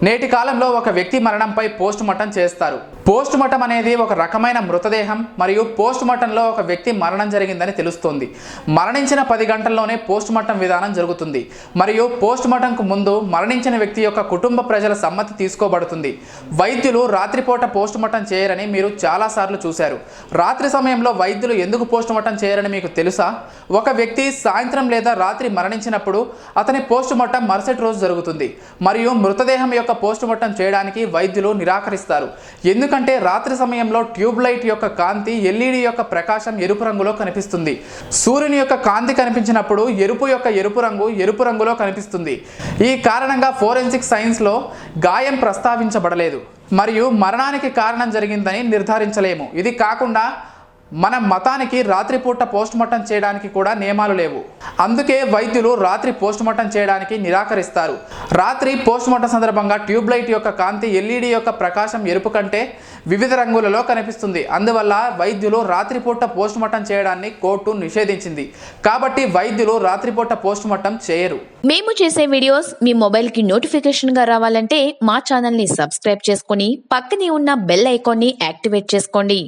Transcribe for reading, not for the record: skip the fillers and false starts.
నేటి కాలంలో ఒక వ్యక్తి మరణంపై పోస్ట్ మార్టం చేస్తారు. పోస్ట్ మార్టం అనేది ఒక రకమైన మృతదేహం మరియు పోస్ట్ మార్టంలో ఒక వ్యక్తి మరణం జరిగిందని తెలుస్తోంది. మరణించిన 10 గంటల్లోనే పోస్ట్ మార్టం విధానం జరుగుతుంది మరియు పోస్ట్ మార్టంకు ముందు మరణించిన వ్యక్తి యొక్క కుటుంబ ప్రజల సమ్మతి తీసుకోబడుతుంది. వైద్యులు రాత్రిపూట పోస్ట్ మార్టం చేయరని మీరు చాలాసార్లు చూశారు. రాత్రి సమయంలో వైద్యులు ఎందుకు పోస్ట్ మార్టం చేయరని మీకు తెలుసా? ఒక వ్యక్తి సాయంత్రం లేదా రాత్రి మరణించినప్పుడు అతని పోస్ట్ మార్టం మరుసటి రోజు జరుగుతుంది మరియు మృతదేహం యొక్క పోస్ట్ మార్టం చేయడానికి వైద్యులు నిరాకరిస్తారు. ఎందుకంటే రాత్రి సమయంలో ట్యూబ్ లైట్ యొక్క కాంతి ఎల్ఈడి యొక్క ప్రకాశం ఎరుపు రంగులో కనిపిస్తుంది. సూర్యుని యొక్క కాంతి కనిపించినప్పుడు ఎరుపు రంగు ఎరుపు రంగులో కనిపిస్తుంది. ఈ కారణంగా ఫోరెన్సిక్ సైన్స్లో గాయం ప్రస్తావించబడలేదు మరియు మరణానికి కారణం జరిగిందని నిర్ధారించలేము. ఇది కాకుండా మన మతానికి రాత్రిపూట పోస్ట్ మార్టం చేయడానికి కూడా నియమాలు లేవు. అందుకే వైద్యులు రాత్రి పోస్ట్ మార్టం చేయడానికి నిరాకరిస్తారు. రాత్రి పోస్ట్ మార్టం సందర్భంగా ట్యూబ్ లైట్ యొక్క కాంతి ఎల్ఈడి యొక్క ప్రకాశం ఎరుపు కంటే వివిధ రంగులలో కనిపిస్తుంది. అందువల్ల వైద్యులు రాత్రిపూట పోస్ట్ మార్టం చేయడాన్ని కోర్టు నిషేధించింది. కాబట్టి వైద్యులు రాత్రిపూట పోస్ట్ మార్టం చేయరు. మేము చేసే వీడియోస్ మీ మొబైల్కి నోటిఫికేషన్గా రావాలంటే మా ఛానల్ని సబ్స్క్రైబ్ చేసుకొని పక్కనే ఉన్న బెల్ ఐకాన్ని యాక్టివేట్ చేసుకోండి.